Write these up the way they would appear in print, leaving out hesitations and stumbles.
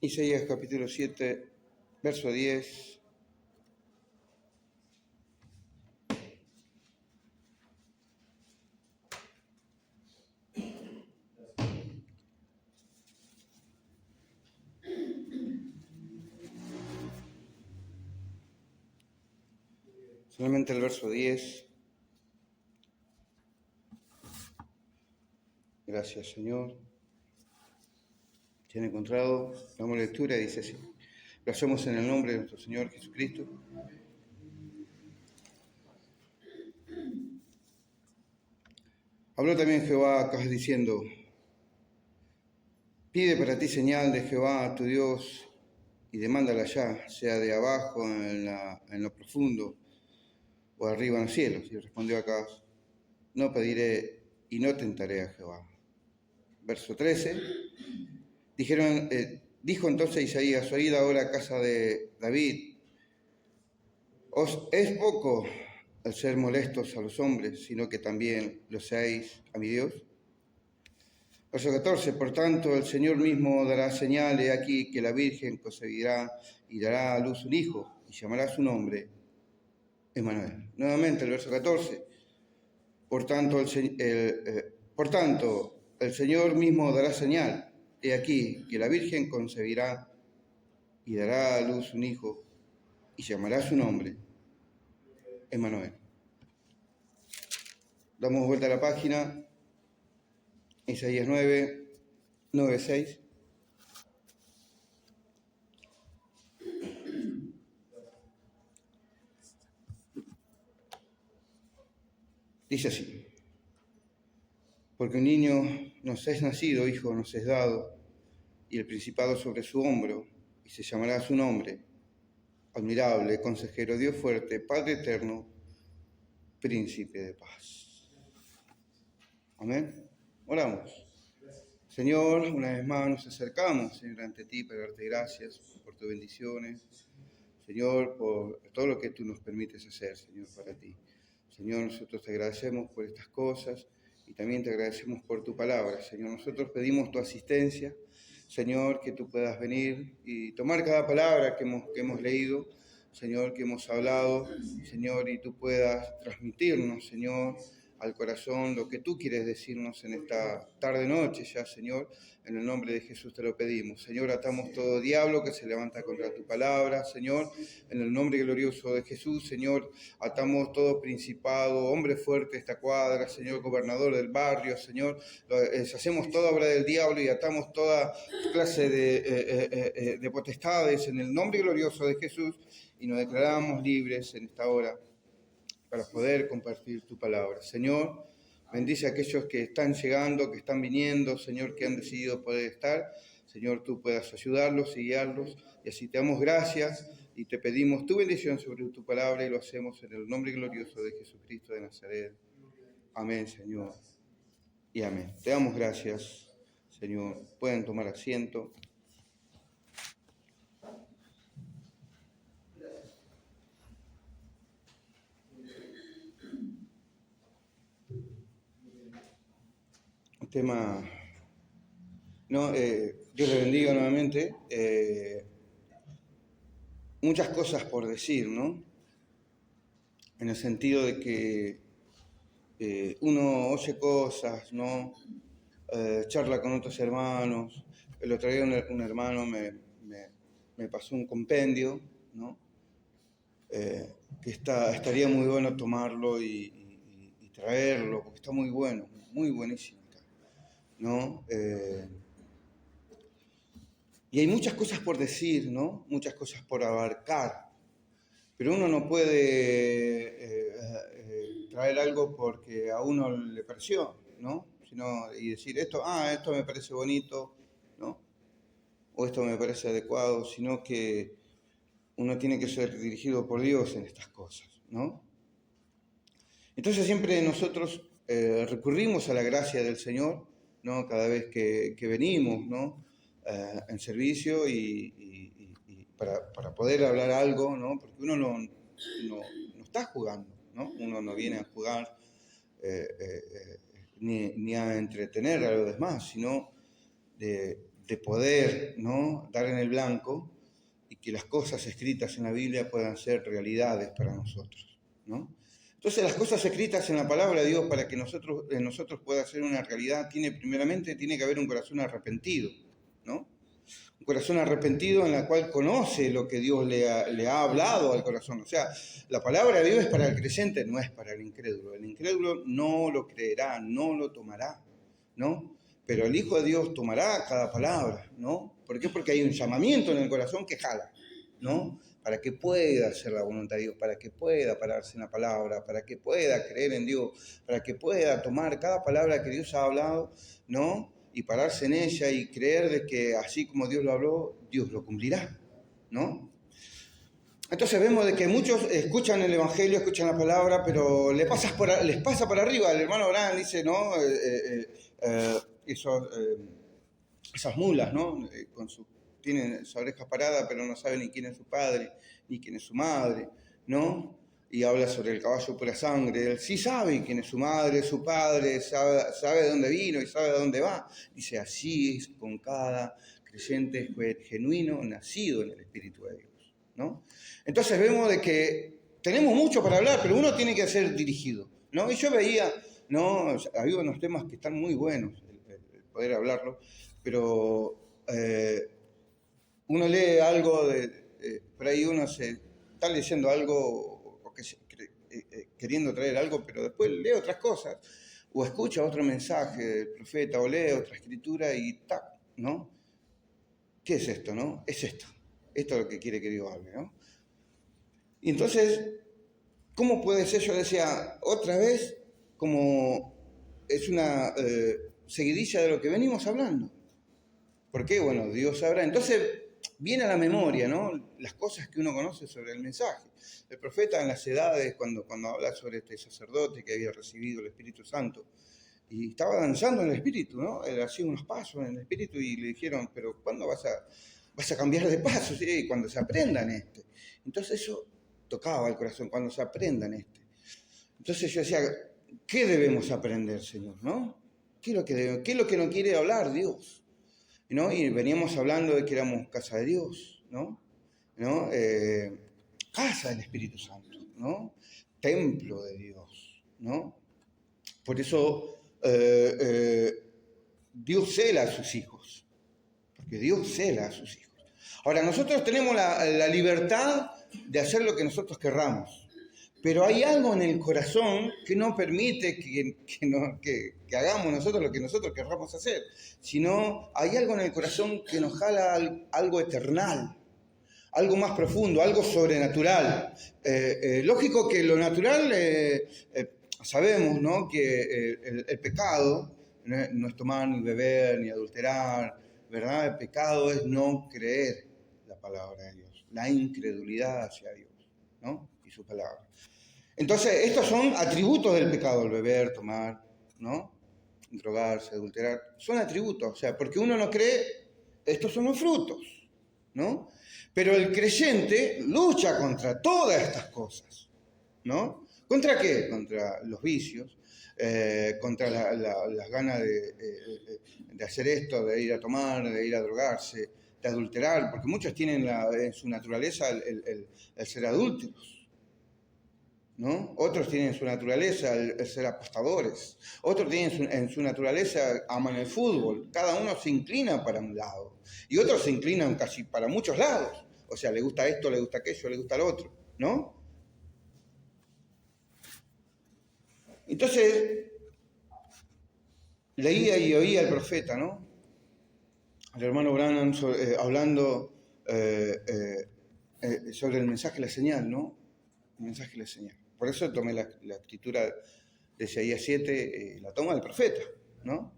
Isaías capítulo 7, verso 10. Solamente el verso 10. Gracias, Señor. ¿Se han encontrado? Damos lectura y dice así. Lo hacemos en el nombre de nuestro Señor Jesucristo. Habló también Jehová acá diciendo: pide para ti señal de Jehová tu Dios y demándala ya, sea de abajo en lo profundo o arriba en los cielos. Y respondió acá: no pediré y no tentaré a Jehová. Verso 13. Dijo entonces Isaías: oíd ahora, casa de David, os es poco el ser molestos a los hombres, sino que también lo seáis a mi Dios. Verso 14. Por tanto, el Señor mismo dará señal, he aquí que la Virgen concebirá y dará a luz un hijo, y llamará su nombre Emmanuel. Nuevamente el verso 14. Por tanto, el Señor mismo dará señal, he aquí que la Virgen concebirá y dará a luz un hijo, y llamará su nombre Emmanuel. Damos vuelta a la página. Isaías 9, 6. Dice así: porque un niño nos es nacido, hijo nos es dado, y el principado sobre su hombro, y se llamará su nombre, admirable, consejero, Dios fuerte, Padre eterno, príncipe de paz. Amén. Oramos. Señor, una vez más nos acercamos, Señor, ante ti para darte gracias por tus bendiciones, Señor, por todo lo que tú nos permites hacer, Señor, para ti. Señor, nosotros te agradecemos por estas cosas y también te agradecemos por tu palabra, Señor. Nosotros pedimos tu asistencia, Señor, que tú puedas venir y tomar cada palabra que hemos leído, Señor, que hemos hablado, Señor, y tú puedas transmitirnos, Señor, al corazón lo que tú quieres decirnos en esta tarde-noche ya, Señor. En el nombre de Jesús te lo pedimos. Señor, atamos todo diablo que se levanta contra tu palabra, Señor. En el nombre glorioso de Jesús, Señor, atamos todo principado, hombre fuerte de esta cuadra, Señor, gobernador del barrio, Señor. Hacemos toda obra del diablo y atamos toda clase de potestades en el nombre glorioso de Jesús y nos declaramos libres en esta hora para poder compartir tu palabra. Señor, bendice a aquellos que están llegando, que están viniendo, Señor, que han decidido poder estar. Señor, tú puedas ayudarlos y guiarlos. Y así te damos gracias y te pedimos tu bendición sobre tu palabra y lo hacemos en el nombre glorioso de Jesucristo de Nazaret. Amén, Señor. Y amén. Te damos gracias, Señor. Pueden tomar asiento. Tema, no, Dios le bendiga nuevamente. Muchas cosas por decir, ¿no? En el sentido de que uno oye cosas, ¿no? Charla con otros hermanos. El otro día un hermano me pasó un compendio, ¿no? Que estaría muy bueno tomarlo y traerlo, porque está muy bueno, muy buenísimo. ¿No? Y hay muchas cosas por decir, ¿no? Muchas cosas por abarcar, pero uno no puede traer algo porque a uno le pareció, ¿no? Y decir esto me parece bonito, ¿no? O esto me parece adecuado, sino que uno tiene que ser dirigido por Dios en estas cosas, ¿no? Entonces siempre nosotros recurrimos a la gracia del Señor, ¿no? Cada vez que venimos, ¿no? En servicio y para poder hablar algo, ¿no? Porque uno no está jugando, ¿no? Uno no viene a jugar ni a entretener a los demás, sino de de poder, ¿no?, dar en el blanco y que las cosas escritas en la Biblia puedan ser realidades para nosotros, ¿no? Entonces, las cosas escritas en la palabra de Dios, para que en nosotros pueda ser una realidad, primeramente tiene que haber un corazón arrepentido, ¿no? Un corazón arrepentido en la cual conoce lo que Dios le ha hablado al corazón. O sea, la palabra de Dios es para el creyente, no es para el incrédulo. El incrédulo no lo creerá, no lo tomará, ¿no? Pero el Hijo de Dios tomará cada palabra, ¿no? ¿Por qué? Porque hay un llamamiento en el corazón que jala, ¿no? Para que pueda hacer la voluntad de Dios, para que pueda pararse en la palabra, para que pueda creer en Dios, para que pueda tomar cada palabra que Dios ha hablado, ¿no?, y pararse en ella y creer de que así como Dios lo habló, Dios lo cumplirá, ¿no? Entonces vemos de que muchos escuchan el Evangelio, escuchan la palabra, pero les pasa por arriba. El hermano Abraham dice, ¿no?, esas mulas, ¿no?, tienen su oreja parada, pero no saben ni quién es su padre, ni quién es su madre, ¿no? Y habla sobre el caballo pura sangre. Él sí sabe quién es su madre, su padre, sabe de dónde vino y sabe de dónde va. Dice, así es con cada creyente genuino, nacido en el Espíritu de Dios, ¿no? Entonces vemos de que tenemos mucho para hablar, pero uno tiene que ser dirigido, ¿no? Y yo veía, ¿no?, había unos temas que están muy buenos, el poder hablarlo, pero uno lee algo, por ahí uno se está leyendo algo queriendo traer algo, pero después lee otras cosas, o escucha otro mensaje del profeta, o lee otra escritura y ¡tac!, ¿no? ¿Qué es esto, no? Es esto. Esto es lo que quiere que Dios hable, ¿no? Y entonces, ¿cómo puede ser? Yo decía, otra vez, como es una seguidilla de lo que venimos hablando. ¿Por qué? Bueno, Dios sabrá. Entonces, viene a la memoria, ¿no?, las cosas que uno conoce sobre el mensaje. El profeta en las edades, cuando habla sobre este sacerdote que había recibido el Espíritu Santo, y estaba danzando en el Espíritu, ¿no? Él hacía unos pasos en el Espíritu y le dijeron, pero ¿cuándo vas a cambiar de paso? ¿Sí? Cuando se aprendan este. Entonces eso tocaba el corazón, cuando se aprendan este. Entonces yo decía, ¿qué debemos aprender, Señor, no? ¿Qué es lo que nos quiere hablar Dios? ¿No? Y veníamos hablando de que éramos casa de Dios, ¿no? Casa del Espíritu Santo, ¿no? Templo de Dios, ¿no? Por eso Dios cela a sus hijos, porque Dios cela a sus hijos. Ahora, nosotros tenemos la libertad de hacer lo que nosotros querramos, pero hay algo en el corazón que no permite que hagamos nosotros lo que nosotros querramos hacer, sino hay algo en el corazón que nos jala algo eternal, algo más profundo, algo sobrenatural. Lógico que lo natural, sabemos, ¿no?, que el pecado no es tomar ni beber ni adulterar, ¿verdad? El pecado es no creer la palabra de Dios, la incredulidad hacia Dios, ¿no?, y su palabra. Entonces, estos son atributos del pecado, el beber, tomar, ¿no?, drogarse, adulterar, son atributos, o sea, porque uno no cree, estos son los frutos, ¿no? Pero el creyente lucha contra todas estas cosas, ¿no? ¿Contra qué? Contra los vicios, contra las ganas de hacer esto, de ir a tomar, de ir a drogarse, de adulterar, porque muchos tienen en su naturaleza el ser adúlteros, ¿no? Otros tienen en su naturaleza el ser apostadores, otros tienen en su naturaleza aman el fútbol, cada uno se inclina para un lado, y otros se inclinan casi para muchos lados, o sea, le gusta esto, le gusta aquello, le gusta lo otro, ¿no? Entonces, leía y oía al profeta, ¿no?, al hermano Branham hablando sobre el mensaje de la señal, ¿no? El mensaje de la señal. Por eso tomé la escritura de Isaías 7, la toma del profeta, ¿no?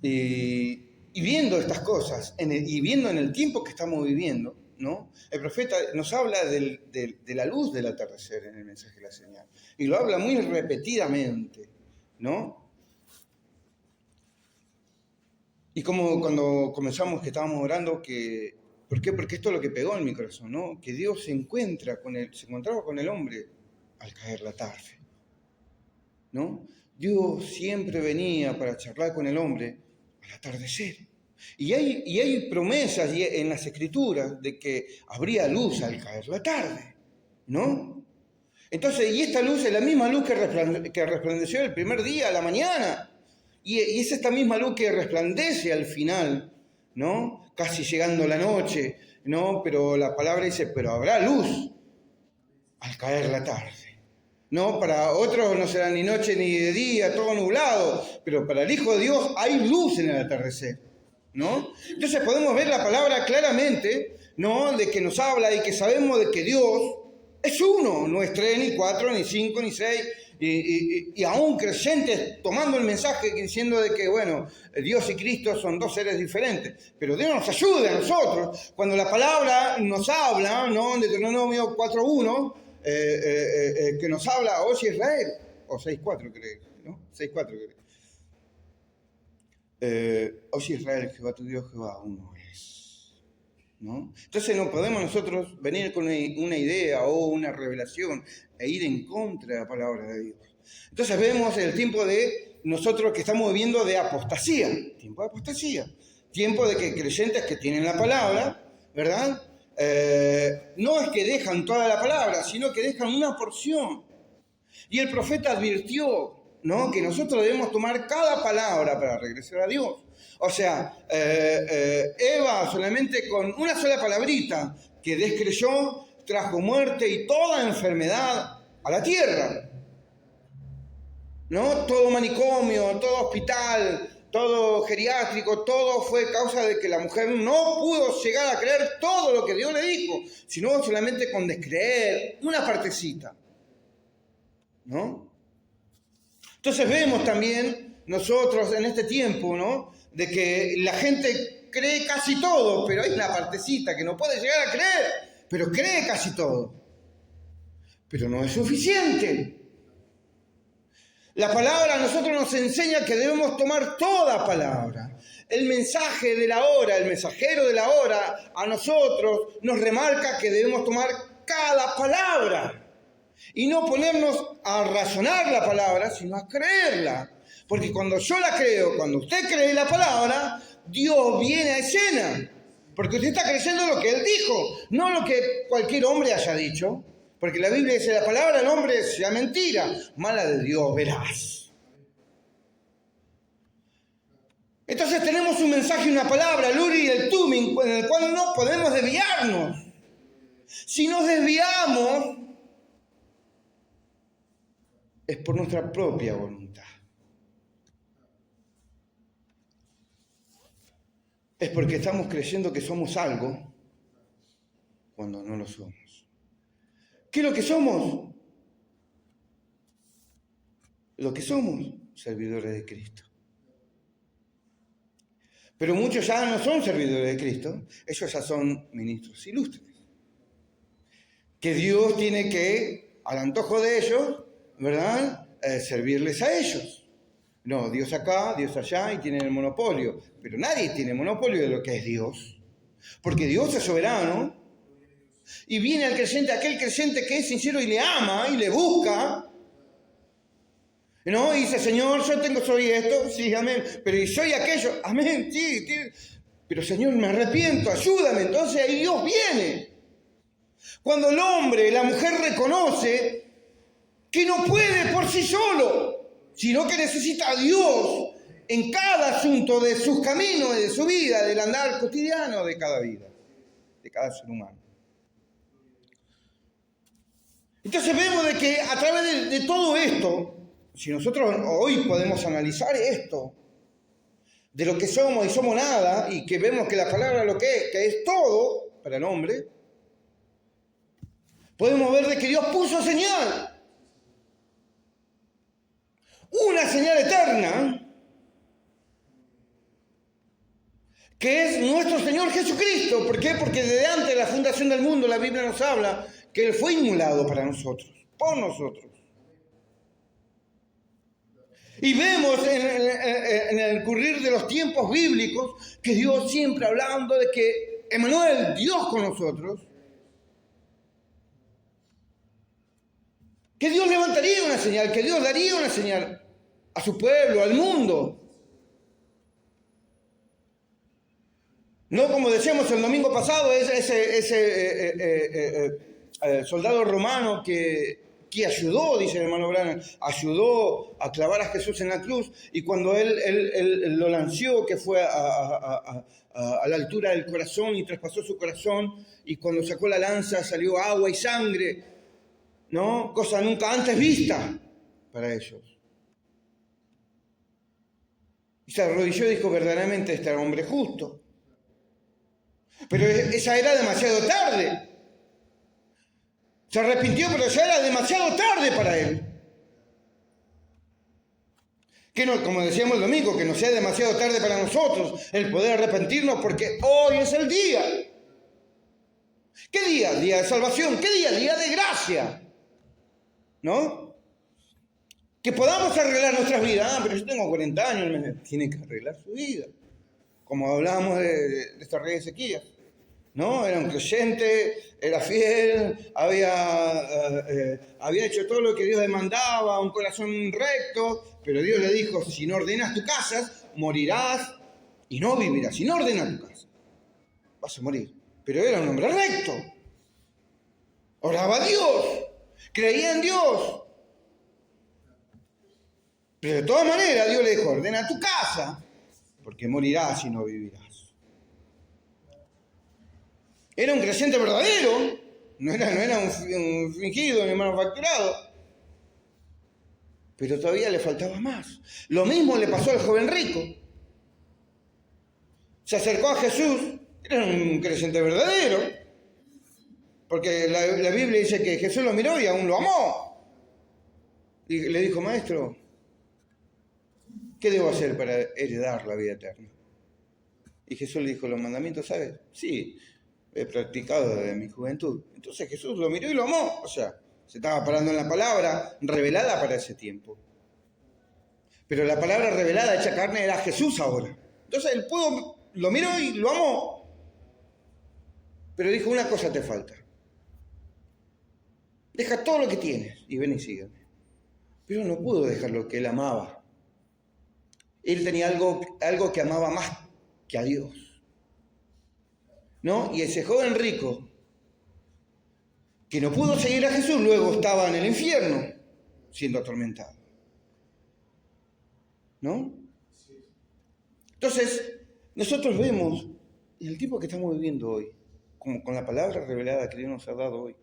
Y viendo estas cosas, y viendo en el tiempo que estamos viviendo, ¿no?, el profeta nos habla de la luz del atardecer en el mensaje de la señal. Y lo habla muy repetidamente, ¿no? Y como cuando comenzamos que estábamos orando, ¿por qué? Porque esto es lo que pegó en mi corazón, ¿no? Que Dios se encontraba con el hombre al caer la tarde, ¿no? Dios siempre venía para charlar con el hombre al atardecer, Y hay promesas en las Escrituras de que habría luz al caer la tarde, ¿no? Entonces, y esta luz es la misma luz que resplandeció el primer día, a la mañana. Y es esta misma luz que resplandece al final, ¿no? Casi llegando la noche, ¿no? Pero la palabra dice, pero habrá luz al caer la tarde. No, para otros no será ni noche ni de día, todo nublado, pero para el Hijo de Dios hay luz en el atardecer, ¿no? Entonces podemos ver la palabra claramente, ¿no? De que nos habla y que sabemos de que Dios es uno, no es 3, ni 4, ni 5, ni 6, y aún creyentes tomando el mensaje diciendo de que, bueno, Dios y Cristo son dos seres diferentes, pero Dios nos ayude a nosotros, cuando la palabra nos habla, ¿no? En Deuteronomio 4.1, que nos habla, oye Israel, o 6.4 creo, ¿no? 6.4 creo. Oye Israel, Jehová tu Dios, Jehová uno es, ¿no? Entonces no podemos nosotros venir con una idea o una revelación e ir en contra de la palabra de Dios. Entonces vemos el tiempo de nosotros que estamos viviendo de apostasía, tiempo de apostasía, tiempo de que creyentes que tienen la palabra, ¿verdad? No es que dejan toda la palabra, sino que dejan una porción. Y el profeta advirtió, ¿no? Que nosotros debemos tomar cada palabra para regresar a Dios. O sea, Eva solamente con una sola palabrita que descreyó, trajo muerte y toda enfermedad a la tierra, ¿no? Todo manicomio, todo hospital, todo geriátrico, todo fue causa de que la mujer no pudo llegar a creer todo lo que Dios le dijo, sino solamente con descreer una partecita, ¿no? Entonces vemos también nosotros en este tiempo, ¿no? De que la gente cree casi todo, pero hay una partecita que no puede llegar a creer, pero cree casi todo. Pero no es suficiente. La palabra a nosotros nos enseña que debemos tomar toda palabra. El mensaje de la hora, el mensajero de la hora, a nosotros nos remarca que debemos tomar cada palabra. Y no ponernos a razonar la palabra, sino a creerla. Porque cuando yo la creo, cuando usted cree la palabra, Dios viene a escena. Porque usted está creyendo lo que Él dijo, no lo que cualquier hombre haya dicho. Porque la Biblia dice, la palabra del hombre sea mentira, mala de Dios verás. Entonces tenemos un mensaje y una palabra, el Uri y el Tumim, en el cual no podemos desviarnos. Si nos desviamos, es por nuestra propia voluntad. Es porque estamos creyendo que somos algo cuando no lo somos. ¿Qué es lo que somos? Lo que somos, servidores de Cristo. Pero muchos ya no son servidores de Cristo, ellos ya son ministros ilustres. Que Dios tiene que, al antojo de ellos, ¿verdad?, servirles a ellos. No, Dios acá, Dios allá, y tienen el monopolio. Pero nadie tiene monopolio de lo que es Dios. Porque Dios es soberano. Y viene al creyente, aquel creyente que es sincero y le ama y le busca, ¿no? Y dice, Señor, soy esto, sí, amén, pero y soy aquello, amén, sí, pero Señor, me arrepiento, ayúdame. Entonces ahí Dios viene. Cuando el hombre, la mujer reconoce que no puede por sí solo, sino que necesita a Dios en cada asunto de sus caminos, de su vida, del andar cotidiano de cada vida, de cada ser humano. Entonces vemos de que a través de todo esto, si nosotros hoy podemos analizar esto, de lo que somos y somos nada, y que vemos que la palabra lo que es todo para el hombre, podemos ver de que Dios puso señal. Una señal eterna, que es nuestro Señor Jesucristo. ¿Por qué? Porque desde antes de la fundación del mundo la Biblia nos habla que Él fue inmolado para nosotros, por nosotros. Y vemos en el currir de los tiempos bíblicos que Dios siempre hablando de que Emmanuel, Dios con nosotros, que Dios levantaría una señal, que Dios daría una señal a su pueblo, al mundo. No como decíamos el domingo pasado, ese soldado romano que ayudó, dice el hermano Branham, ayudó a clavar a Jesús en la cruz, y cuando él lo lanzó, que fue a la altura del corazón y traspasó su corazón, y cuando sacó la lanza salió agua y sangre, ¿no? Cosa nunca antes vista para ellos. Y se arrodilló y dijo, verdaderamente este era un hombre justo. Pero esa era demasiado tarde. Se arrepintió, pero ya era demasiado tarde para él. Que no, como decíamos el domingo, que no sea demasiado tarde para nosotros el poder arrepentirnos, porque hoy es el día. ¿Qué día? Día de salvación. ¿Qué día? Día de gracia. ¿No? Que podamos arreglar nuestras vidas. Ah, pero yo tengo 40 años, tiene que arreglar su vida. Como hablábamos de este rey Ezequías. ¿No? Era un creyente, era fiel, había hecho todo lo que Dios demandaba, un corazón recto, pero Dios le dijo, si no ordenas tu casa, morirás y no vivirás. Si no ordenas tu casa, vas a morir. Pero era un hombre recto. Oraba a Dios, creía en Dios. Pero de todas maneras Dios le dijo, ordena tu casa, porque morirás y no vivirás. Era un creyente verdadero, no era un fingido ni manufacturado. Pero todavía le faltaba más. Lo mismo le pasó al joven rico. Se acercó a Jesús, era un creyente verdadero, porque la Biblia dice que Jesús lo miró y aún lo amó. Y le dijo, maestro, ¿qué debo hacer para heredar la vida eterna? Y Jesús le dijo, ¿los mandamientos sabes? Sí, he practicado desde mi juventud. Entonces Jesús lo miró y lo amó. O sea, se estaba parando en la palabra revelada para ese tiempo. Pero la palabra revelada hecha carne era Jesús ahora. Entonces él lo miró y lo amó. Pero dijo, una cosa te falta. Deja todo lo que tienes y ven y sígueme. Pero no pudo dejar lo que él amaba. Él tenía algo que amaba más que a Dios. ¿No? Y ese joven rico, que no pudo seguir a Jesús, luego estaba en el infierno, siendo atormentado. ¿No? Entonces, nosotros vemos en el tiempo que estamos viviendo hoy, como con la palabra revelada que Dios nos ha dado hoy.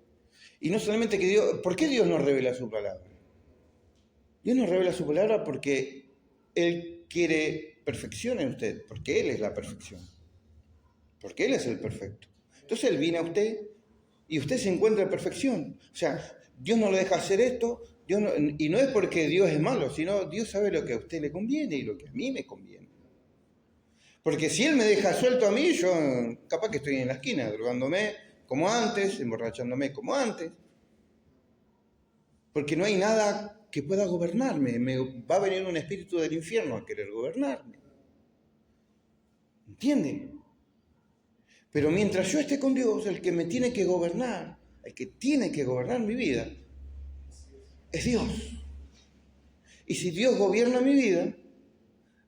Y no solamente que Dios, ¿por qué Dios nos revela su palabra? Dios nos revela su palabra porque Él quiere perfección en usted, porque Él es la perfección. Porque Él es el perfecto. Entonces Él viene a usted y usted se encuentra en perfección. O sea, Dios no le deja hacer esto, y no es porque Dios es malo, sino Dios sabe lo que a usted le conviene y lo que a mí me conviene. Porque si Él me deja suelto a mí, yo capaz que estoy en la esquina, drogándome como antes, emborrachándome como antes. Porque no hay nada que pueda gobernarme. Me va a venir un espíritu del infierno a querer gobernarme. ¿Entienden? Pero mientras yo esté con Dios, el que me tiene que gobernar, el que tiene que gobernar mi vida, es Dios. Y si Dios gobierna mi vida,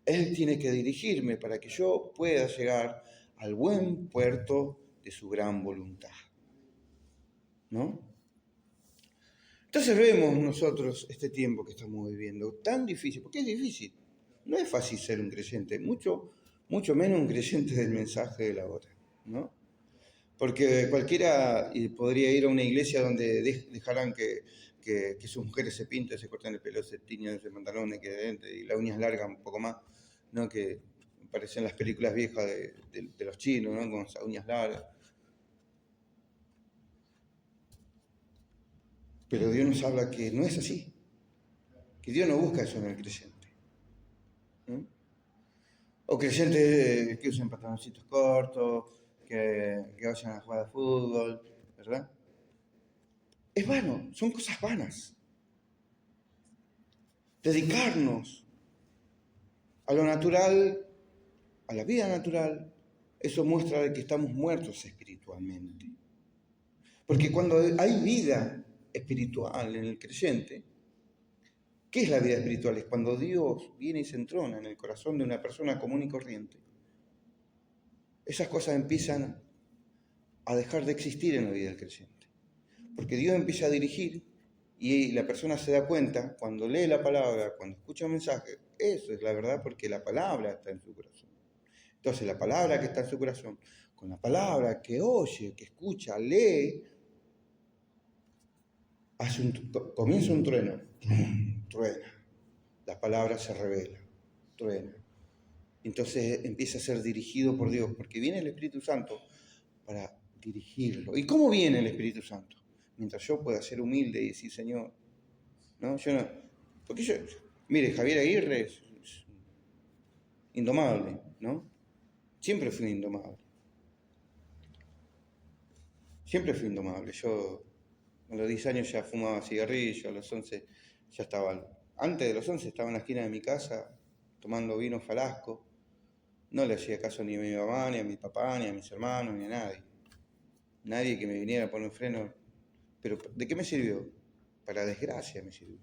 Él tiene que dirigirme para que yo pueda llegar al buen puerto de su gran voluntad. ¿No? Entonces vemos nosotros este tiempo que estamos viviendo tan difícil, porque es difícil. No es fácil ser un creyente, mucho menos un creyente del mensaje de la hora, ¿no? Porque cualquiera podría ir a una iglesia donde dejaran que sus mujeres se pinten, se corten el pelo, se tiñan, se pantalones, y las uñas largas un poco más, ¿no? Que parecen las películas viejas de los chinos, ¿no? Con esas uñas largas. Pero Dios nos habla que no es así, que Dios no busca eso en el creyente. ¿No? O creyentes que usen pantaloncitos cortos, que vayan a jugar al fútbol, ¿verdad? Es vano, son cosas vanas. Dedicarnos a lo natural, a la vida natural, eso muestra que estamos muertos espiritualmente. Porque cuando hay vida espiritual en el creyente, ¿qué es la vida espiritual? Es cuando Dios viene y se entrona en el corazón de una persona común y corriente. esas cosas empiezan a dejar de existir en la vida del creyente. Porque Dios empieza a dirigir y la persona se da cuenta cuando lee la palabra, cuando escucha un mensaje. Eso es la verdad, porque la palabra está en su corazón. Entonces la palabra que está en su corazón, con la palabra que oye, que escucha, lee, comienza un trueno. Truena. La palabra se revela. Truena. Entonces empieza a ser dirigido por Dios, porque viene el Espíritu Santo para dirigirlo. ¿Y cómo viene el Espíritu Santo? Mientras yo pueda ser humilde y decir, Señor, ¿no? Yo no, porque yo, mire, Javier Aguirre es indomable, ¿no? Siempre fui indomable. Siempre fui indomable. Yo a los 10 años ya fumaba cigarrillo, a los 11 ya estaba, antes de los 11 estaba en la esquina de mi casa tomando vino Falasco. No le hacía caso ni a mi mamá, ni a mi papá, ni a mis hermanos, ni a nadie. Nadie que me viniera a poner un freno. Pero ¿de qué me sirvió? Para desgracia me sirvió.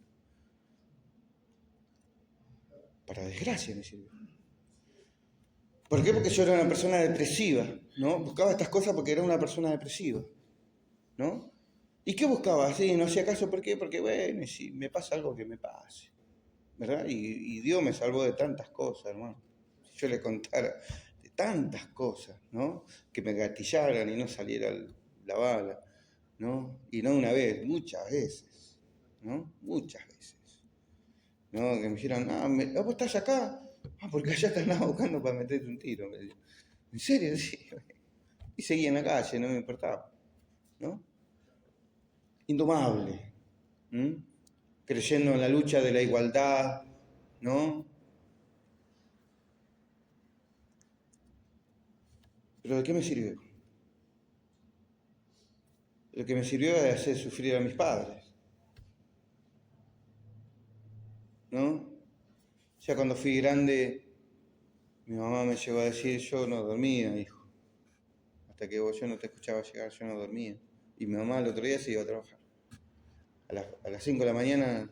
Para desgracia me sirvió. ¿Por qué? Porque yo era una persona depresiva, ¿no? Buscaba estas cosas porque era una persona depresiva, ¿no? ¿Y qué buscaba? Sí, no hacía caso, ¿por qué? Porque, bueno, si me pasa algo, que me pase, ¿verdad? Y Dios me salvó de tantas cosas, hermano. Si yo le contara de tantas cosas, ¿no? Que me gatillaran y no saliera la bala, ¿no? Y no una vez, muchas veces, ¿no? Muchas veces, ¿no? Que me dijeron, ¿vos estás acá? Porque allá te andaba buscando para meterte un tiro. ¿En serio? Sí. Y seguía en la calle, no me importaba, ¿no? Indomable, creyendo en la lucha de la igualdad, ¿no? ¿Pero de qué me sirvió? Lo que me sirvió es hacer sufrir a mis padres, ¿no? Ya cuando fui grande, mi mamá me llegó a decir, yo no dormía, hijo. Hasta que yo no te escuchaba llegar, yo no dormía. Y mi mamá el otro día se iba a trabajar. A las 5 de la mañana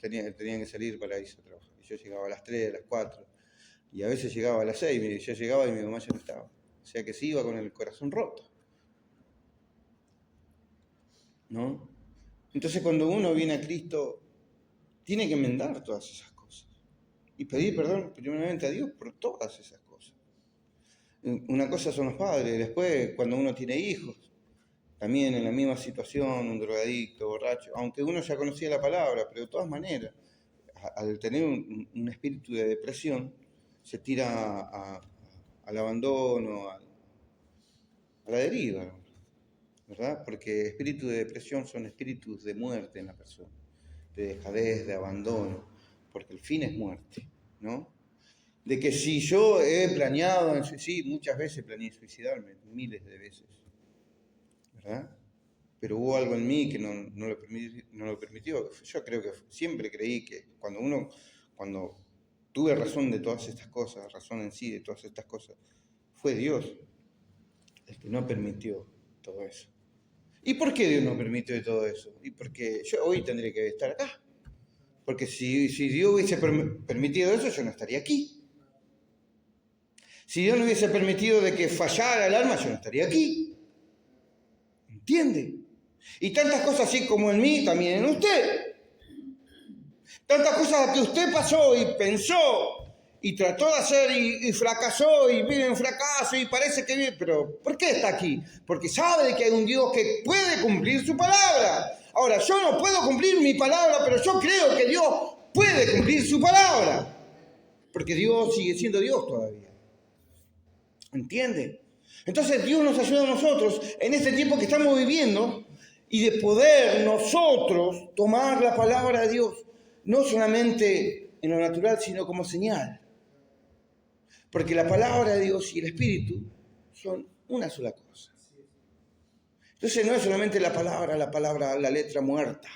tenían que salir para irse a trabajar. Y yo llegaba a las 3, a las 4. Y a veces llegaba a las 6, y yo llegaba y mi mamá ya no estaba. O sea que se iba con el corazón roto, ¿no? Entonces cuando uno viene a Cristo, tiene que enmendar todas esas cosas. Y pedir perdón primeramente a Dios por todas esas cosas. Una cosa son los padres, después cuando uno tiene hijos, también en la misma situación, un drogadicto, borracho, aunque uno ya conocía la palabra, pero de todas maneras, al tener un espíritu de depresión, se tira al abandono, a la deriva, ¿verdad? Porque espíritus de depresión son espíritus de muerte en la persona, de dejadez, de abandono, porque el fin es muerte, ¿no? De que si yo he planeado, sí, muchas veces planeé suicidarme, miles de veces, ¿verdad? Pero hubo algo en mí que no lo permitió. Yo creo que siempre creí que cuando tuve razón de todas estas cosas, razón en sí de todas estas cosas, fue Dios el que no permitió todo eso. ¿Y por qué Dios no permitió todo eso? Y porque yo hoy tendría que estar acá. Porque si Dios hubiese permitido eso, yo no estaría aquí. Si Dios no hubiese permitido de que fallara el alma, yo no estaría aquí. ¿Entiende? Y tantas cosas así como en mí, también en usted. Tantas cosas que usted pasó y pensó y trató de hacer y fracasó y vive en fracaso y parece que vive, pero ¿por qué está aquí? Porque sabe de que hay un Dios que puede cumplir su palabra. Ahora, yo no puedo cumplir mi palabra, pero yo creo que Dios puede cumplir su palabra. Porque Dios sigue siendo Dios todavía. ¿Entiende? Entonces Dios nos ayuda a nosotros en este tiempo que estamos viviendo y de poder nosotros tomar la palabra de Dios, no solamente en lo natural, sino como señal. Porque la palabra de Dios y el Espíritu son una sola cosa. Entonces no es solamente la palabra, la letra muerta,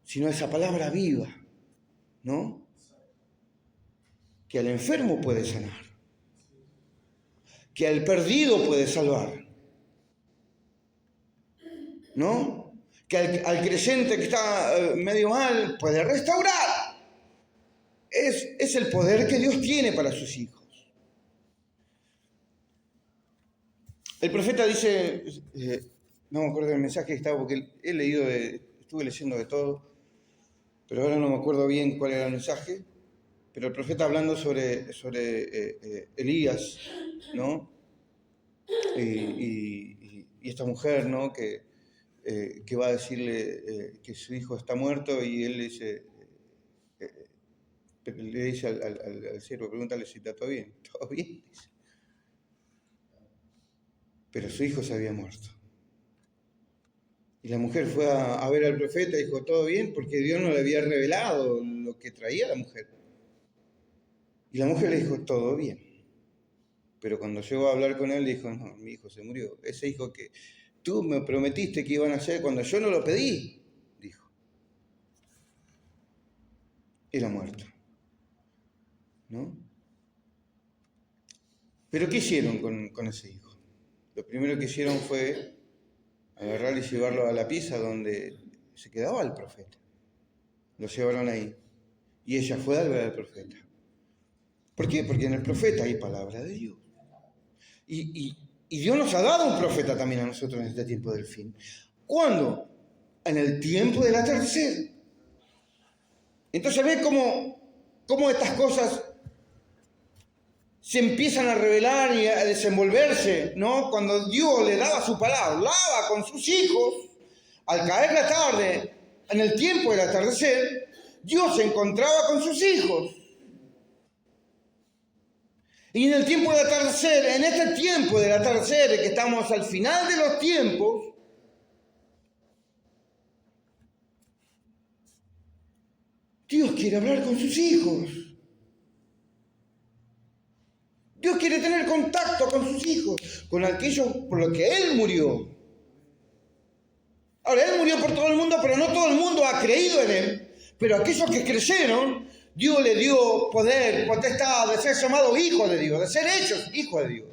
sino esa palabra viva, ¿no? Que al enfermo puede sanar, que al perdido puede salvar, ¿no? Que al creyente que está medio mal puede restaurar. Es el poder que Dios tiene para sus hijos. El profeta dice, no me acuerdo del mensaje que estaba, porque estuve leyendo de todo, pero ahora no me acuerdo bien cuál era el mensaje, pero el profeta hablando sobre Elías, ¿no? Y esta mujer, ¿no? Que va a decirle que su hijo está muerto y él le dice al siervo, pregúntale si está todo bien. Todo bien, dice. Pero su hijo se había muerto. Y la mujer fue a ver al profeta y dijo, ¿todo bien? Porque Dios no le había revelado lo que traía la mujer. Y la mujer le dijo, todo bien. Pero cuando llegó a hablar con él, dijo, no, mi hijo se murió. Ese hijo que tú me prometiste que iban a hacer cuando yo no lo pedí, dijo. Era muerto. ¿No? Pero ¿qué hicieron con ese hijo? Lo primero que hicieron fue agarrar y llevarlo a la pieza donde se quedaba el profeta. Lo llevaron ahí. Y ella fue a ver al profeta. ¿Por qué? Porque en el profeta hay palabra de Dios. Y Dios nos ha dado un profeta también a nosotros en este tiempo del fin. ¿Cuándo? En el tiempo del atardecer. Entonces ve cómo estas cosas se empiezan a revelar y a desenvolverse, ¿no? Cuando Dios le daba su palabra, hablaba con sus hijos, al caer la tarde, en el tiempo del atardecer, Dios se encontraba con sus hijos. Y en el tiempo del atardecer, en este tiempo del atardecer, que estamos al final de los tiempos, Dios quiere hablar con sus hijos. Dios quiere tener contacto con sus hijos, con aquellos por los que Él murió. Ahora, Él murió por todo el mundo, pero no todo el mundo ha creído en Él. Pero aquellos que creyeron, Dios le dio poder, potestad de ser llamado hijo de Dios, de ser hechos hijos de Dios.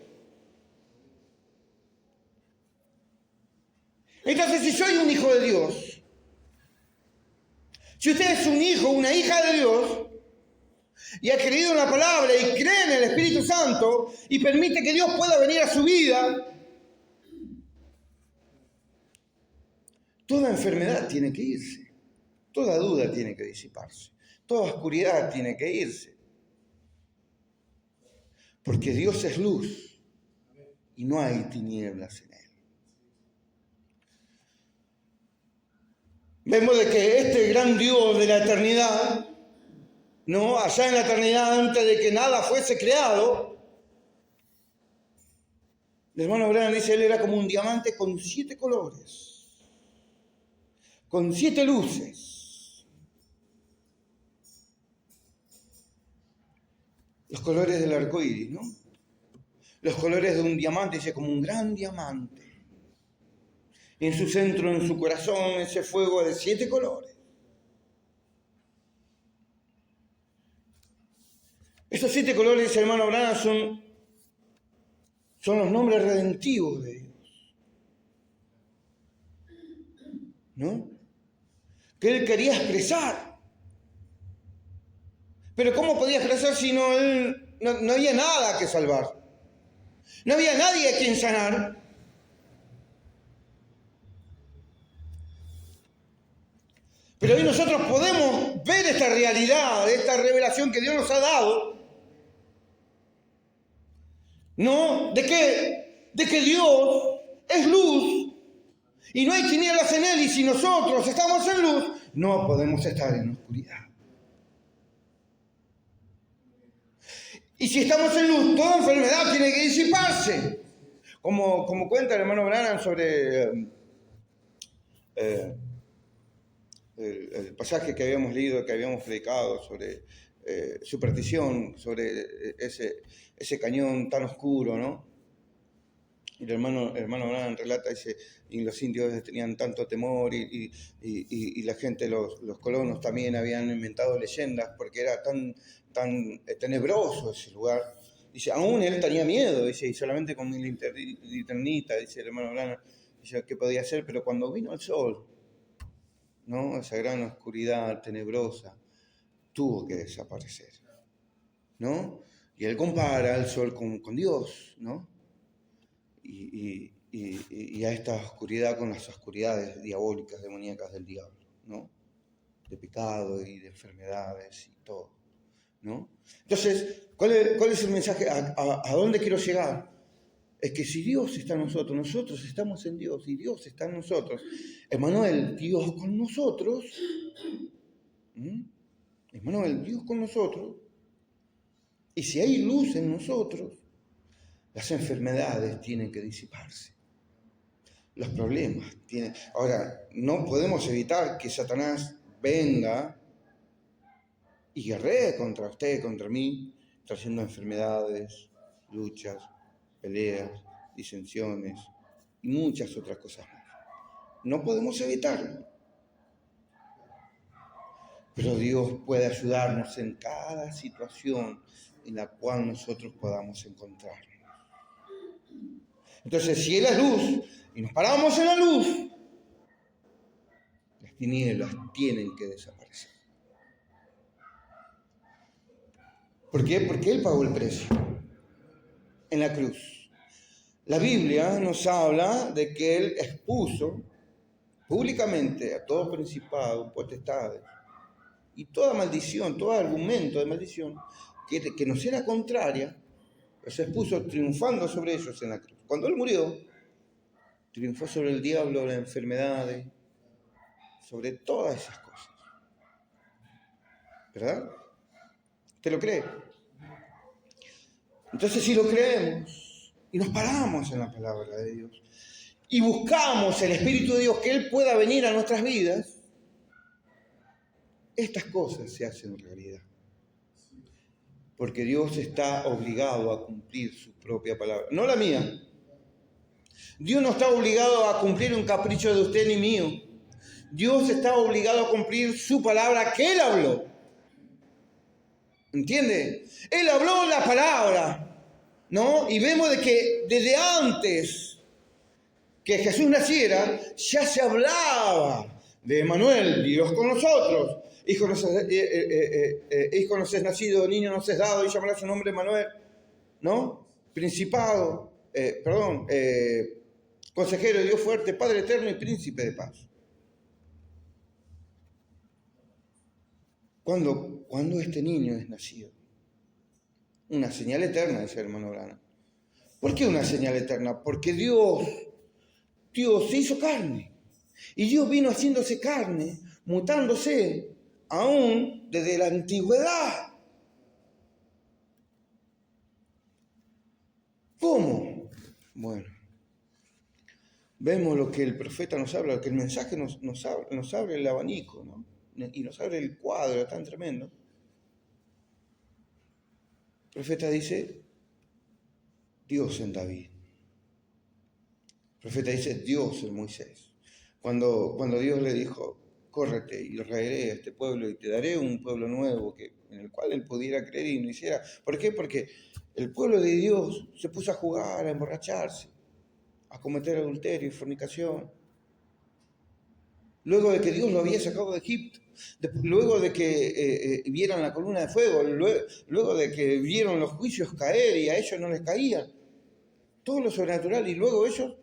Entonces, si soy un hijo de Dios, si usted es un hijo, una hija de Dios, y ha creído en la palabra y cree en el Espíritu Santo y permite que Dios pueda venir a su vida, toda enfermedad tiene que irse, toda duda tiene que disiparse, toda oscuridad tiene que irse. Porque Dios es luz y no hay tinieblas en Él. Vemos de que este gran Dios de la eternidad, ¿no? Allá en la eternidad, antes de que nada fuese creado, el hermano Branham dice, él era como un diamante con 7 colores, con 7 luces. Los colores del arco iris, ¿no? Los colores de un diamante, dice, como un gran diamante. En su centro, en su corazón, ese fuego de 7 colores. Esos 7 colores, dice el hermano Branham, son los nombres redentivos de Dios. ¿No? Que Él quería expresar. Pero ¿cómo podía expresar si no había nada que salvar? No había nadie a quien sanar. Pero hoy nosotros podemos ver esta realidad, esta revelación que Dios nos ha dado, ¿no? De que Dios es luz y no hay tinieblas en Él, y si nosotros estamos en luz, no podemos estar en oscuridad. Y si estamos en luz, toda enfermedad tiene que disiparse. Como cuenta el hermano Branham sobre el pasaje que habíamos leído, que habíamos predicado sobre superstición, sobre ese cañón tan oscuro, ¿no? Y el hermano Branham relata, dice, y los indios tenían tanto temor y la gente, los colonos también habían inventado leyendas porque era tan tenebroso ese lugar. Dice, aún él tenía miedo, dice, y solamente con mi linternita, dice el hermano Branham, dice, ¿qué podía hacer? Pero cuando vino el sol, ¿no? Esa gran oscuridad tenebrosa tuvo que desaparecer, ¿no? Y él compara al sol con Dios, ¿no? a esta oscuridad con las oscuridades diabólicas, demoníacas del diablo, ¿no? De pecado y de enfermedades y todo, ¿no? Entonces, ¿cuál es el mensaje? ¿A dónde quiero llegar? Es que si Dios está en nosotros, nosotros estamos en Dios y Dios está en nosotros. Emmanuel, Dios con nosotros. Emmanuel, Dios con nosotros. Y si hay luz en nosotros, las enfermedades tienen que disiparse. Los problemas tienen... Ahora, no podemos evitar que Satanás venga y guerree contra usted, contra mí, trayendo enfermedades, luchas, peleas, disensiones y muchas otras cosas más. No podemos evitarlo. Pero Dios puede ayudarnos en cada situación en la cual nosotros podamos encontrarnos. Entonces, si Él es luz y nos paramos en la luz, las tinieblas tienen que desaparecer. ¿Por qué? Porque Él pagó el precio en la cruz. La Biblia nos habla de que Él expuso públicamente a todo principado, potestades, y toda maldición, todo argumento de maldición que nos era contraria, se expuso triunfando sobre ellos en la cruz. Cuando Él murió, triunfó sobre el diablo, las enfermedades, sobre todas esas cosas. ¿Verdad? ¿Usted lo cree? Entonces, si lo creemos y nos paramos en la palabra de Dios y buscamos el Espíritu de Dios, que Él pueda venir a nuestras vidas, estas cosas se hacen realidad. Porque Dios está obligado a cumplir su propia palabra, no la mía. Dios no está obligado a cumplir un capricho de usted ni mío. Dios está obligado a cumplir su palabra que Él habló. ¿Entiende? Él habló la palabra, ¿no? Y vemos de que desde antes que Jesús naciera, ya se hablaba de Emmanuel, Dios con nosotros. Hijo nos es nacido, niño nos es dado, y llamará su nombre Emmanuel, ¿no? Principado, consejero de Dios fuerte, Padre eterno y príncipe de paz. ¿Cuándo este niño es nacido? Una señal eterna, dice el hermano Brana. ¿Por qué una señal eterna? Porque Dios se hizo carne. Y Dios vino haciéndose carne, mutándose, aún desde la antigüedad. ¿Cómo? Bueno, vemos lo que el profeta nos habla, que el mensaje nos abre el abanico, ¿no? Y nos abre el cuadro tan tremendo. El profeta dice, Dios en David. El profeta dice, Dios en Moisés. Cuando Dios le dijo, córrete y traeré a este pueblo y te daré un pueblo nuevo en el cual él pudiera creer y no hiciera. ¿Por qué? Porque el pueblo de Dios se puso a jugar, a emborracharse, a cometer adulterio y fornicación. Luego de que Dios lo había sacado de Egipto, luego de que vieran la columna de fuego, luego de que vieron los juicios caer y a ellos no les caían, todo lo sobrenatural, y luego ellos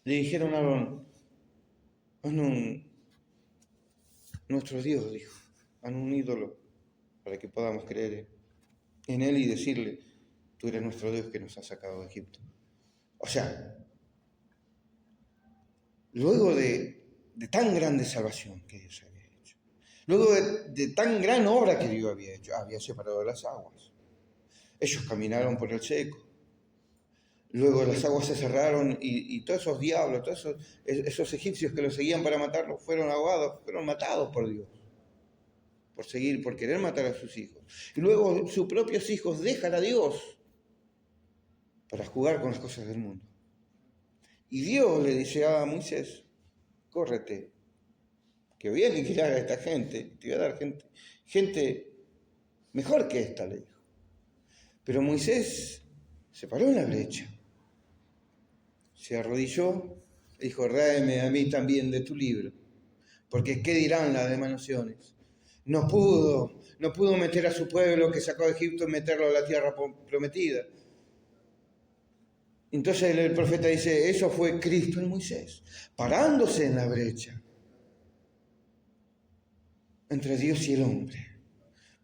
le dijeron a Aarón, nuestro Dios, dijo, haz un ídolo para que podamos creer en él y decirle, tú eres nuestro Dios que nos ha sacado de Egipto. O sea, luego de tan grande salvación que Dios había hecho, luego de tan gran obra que Dios había hecho, había separado las aguas. Ellos caminaron por el seco. Luego las aguas se cerraron y todos esos diablos, todos esos egipcios que los seguían para matarlos, fueron ahogados, fueron matados por Dios. Por querer matar a sus hijos. Y luego sus propios hijos dejan a Dios para jugar con las cosas del mundo. Y Dios le dice a Moisés, córrete, que voy a aniquilar a esta gente, te voy a dar gente mejor que esta, le dijo. Pero Moisés se paró en la brecha, se arrodilló y dijo, ráeme a mí también de tu libro, porque ¿qué dirán las demás naciones? No pudo meter a su pueblo que sacó de Egipto y meterlo a la tierra prometida. Entonces el profeta dice, eso fue Cristo en Moisés, parándose en la brecha entre Dios y el hombre.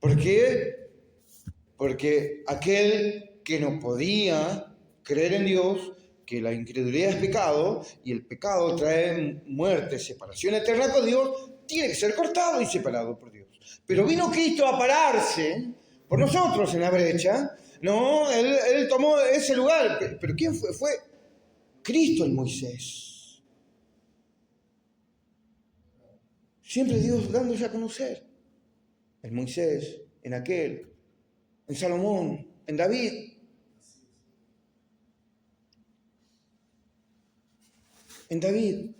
¿Por qué? Porque aquel que no podía creer en Dios, que la incredulidad es pecado, y el pecado trae muerte, separación eterna con Dios, tiene que ser cortado y separado por Dios. Pero vino Cristo a pararse por nosotros en la brecha. No, él tomó ese lugar. ¿Pero quién fue? Fue Cristo en Moisés. Siempre Dios dándose a conocer. En Moisés, en aquel, en Salomón, en David. En David.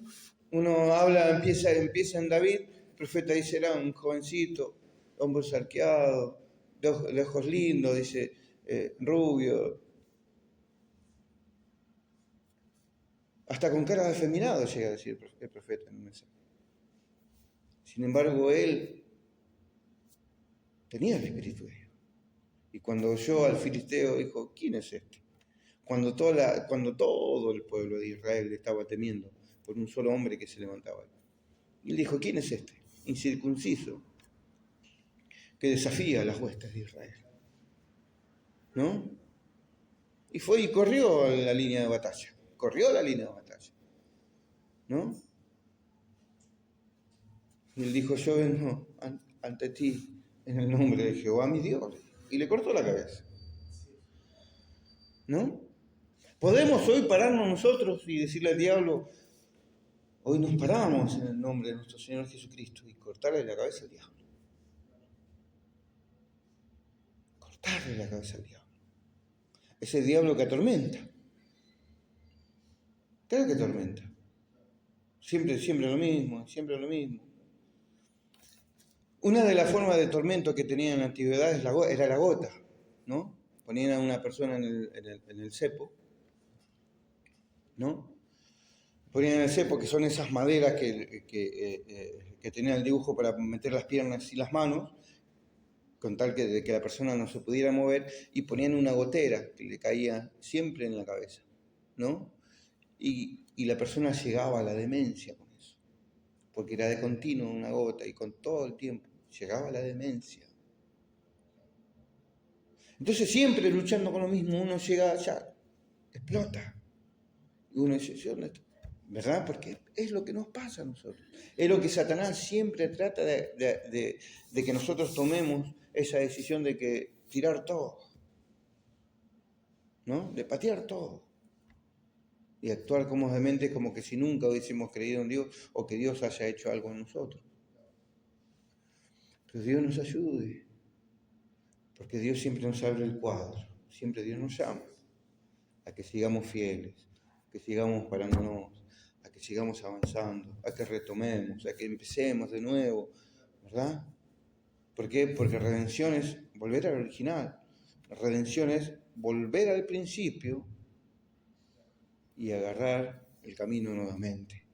Uno habla, empieza en David. El profeta dice, era un jovencito, hombros arqueados, de ojos lindos, dice, rubio. Hasta con cara de afeminado llega a decir el profeta en un mensaje. Sin embargo, él tenía el Espíritu de Dios. Y cuando oyó al filisteo, dijo, ¿quién es este? Cuando todo el pueblo de Israel estaba temiendo por un solo hombre que se levantaba. Y él dijo, ¿quién es este? Incircunciso, que desafía a las huestes de Israel. ¿No? Y fue y corrió la línea de batalla. Corrió la línea de batalla. ¿No? Y él dijo, yo vengo ante ti en el nombre de Jehová mi Dios. Y le cortó la cabeza. ¿No? Podemos hoy pararnos nosotros y decirle al diablo, hoy nos paramos en el nombre de nuestro Señor Jesucristo y cortarle la cabeza al diablo. Cortarle la cabeza al diablo. Ese diablo que atormenta. Claro que atormenta. Siempre lo mismo, siempre lo mismo. Una de las formas de tormento que tenía en la antigüedad era la gota, ¿no? Ponían a una persona en el cepo, ¿no? Ponían en el cepo, que son esas maderas que tenían el dibujo para meter las piernas y las manos, con tal que la persona no se pudiera mover, y ponían una gotera que le caía siempre en la cabeza, ¿no? Y la persona llegaba a la demencia con eso, porque era de continuo una gota, y con todo el tiempo llegaba a la demencia. Entonces siempre luchando con lo mismo, uno llega allá, explota. Y uno dice, ¿dónde está? ¿Verdad? Porque es lo que nos pasa a nosotros. Es lo que Satanás siempre trata de que nosotros tomemos esa decisión de que tirar todo, ¿no? De patear todo. Y actuar cómodamente como que si nunca hubiésemos creído en Dios o que Dios haya hecho algo en nosotros. Pero Dios nos ayude. Porque Dios siempre nos abre el cuadro. Siempre Dios nos llama a que sigamos fieles, a que sigamos parándonos, a que sigamos avanzando, a que retomemos, a que empecemos de nuevo, ¿verdad? ¿Por qué? Porque redención es volver al original. La redención es volver al principio y agarrar el camino nuevamente.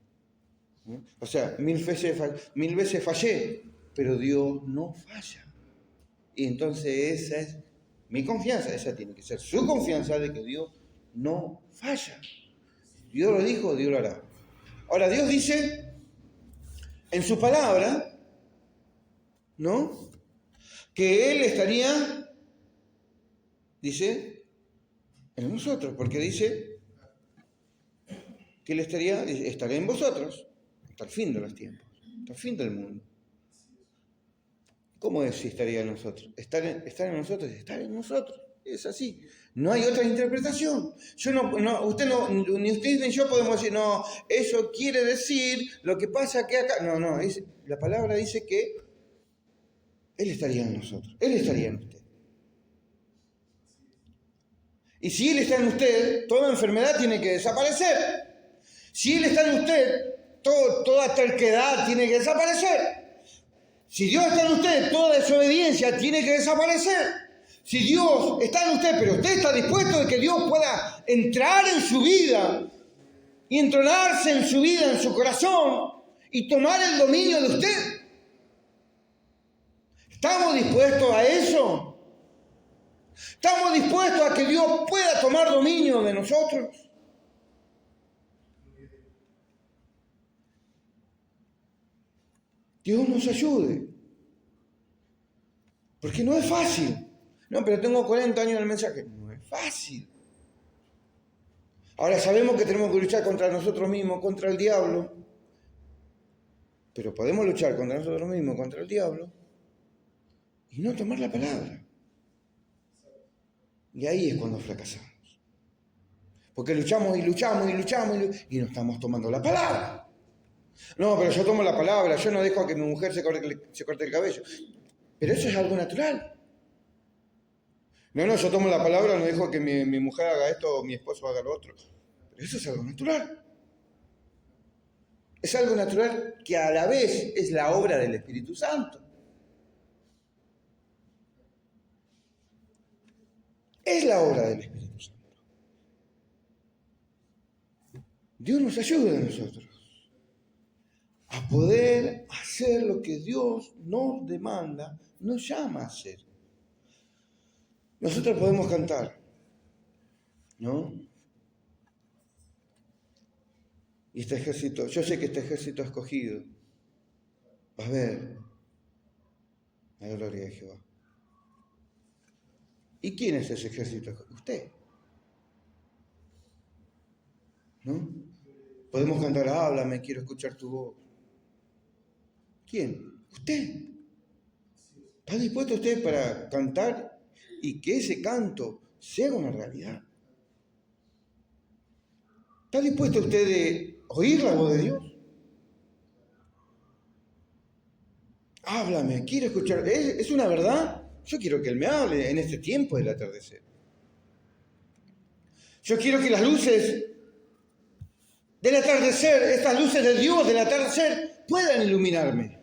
¿No? O sea, mil veces fallé, pero Dios no falla. Y entonces esa es mi confianza, esa tiene que ser su confianza de que Dios no falla. Dios lo dijo, Dios lo hará. Ahora, Dios dice en su palabra, ¿no? Que Él estaría, dice, en nosotros, porque dice que Él estaré en vosotros hasta el fin de los tiempos, hasta el fin del mundo. ¿Cómo es si estaría en nosotros? Estar en nosotros es estar en nosotros. Es así. No hay otra interpretación. Ni usted ni yo podemos decir, no, eso quiere decir lo que pasa que acá. No, la palabra dice que Él estaría en nosotros. Él estaría en usted. Y si Él está en usted, toda enfermedad tiene que desaparecer. Si Él está en usted, toda terquedad tiene que desaparecer. Si Dios está en usted, toda desobediencia tiene que desaparecer. Si Dios está en usted, pero usted está dispuesto de que Dios pueda entrar en su vida y entronarse en su vida, en su corazón y tomar el dominio de usted. ¿Estamos dispuestos a eso? ¿Estamos dispuestos a que Dios pueda tomar dominio de nosotros? Dios nos ayude. Porque no es fácil. No, pero tengo 40 años en el mensaje. No es fácil. Ahora sabemos que tenemos que luchar contra nosotros mismos, contra el diablo. Pero podemos luchar contra nosotros mismos, contra el diablo, y no tomar la palabra. Y ahí es cuando fracasamos. Porque luchamos y no estamos tomando la palabra. No, pero yo tomo la palabra, yo no dejo a que mi mujer se corte el cabello. Pero eso es algo natural. No, yo tomo la palabra, no dejo que mi mujer haga esto o mi esposo haga lo otro. Pero eso es algo natural. Es algo natural que a la vez es la obra del Espíritu Santo. Es la obra del Espíritu Santo. Dios nos ayuda a nosotros a poder hacer lo que Dios nos demanda, nos llama a hacer. Nosotros podemos cantar, ¿no? Y este ejército, yo sé que este ejército escogido va a ver la gloria de Jehová. ¿Y quién es ese ejército escogido? Usted. ¿No? Podemos cantar, háblame, quiero escuchar tu voz. ¿Quién? Usted. ¿Está dispuesto usted para cantar y que ese canto sea una realidad? ¿Está dispuesto usted de oír la voz de Dios? Háblame, quiero escuchar. ¿Es una verdad? Yo quiero que Él me hable en este tiempo del atardecer. Yo quiero que las luces del atardecer, estas luces de Dios del atardecer, puedan iluminarme.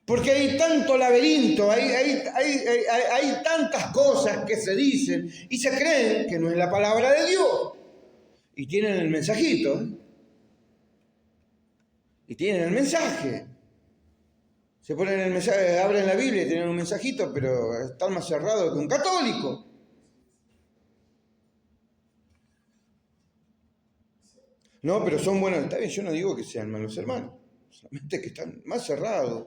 Porque hay tanto laberinto, hay tantas cosas que se dicen y se creen que no es la palabra de Dios. Y tienen el mensajito. Y tienen el mensaje. Se ponen el mensaje, abren la Biblia y tienen un mensajito, pero están más cerrados que un católico. No, pero son buenos. Está bien, yo no digo que sean malos hermanos. Solamente que están más cerrados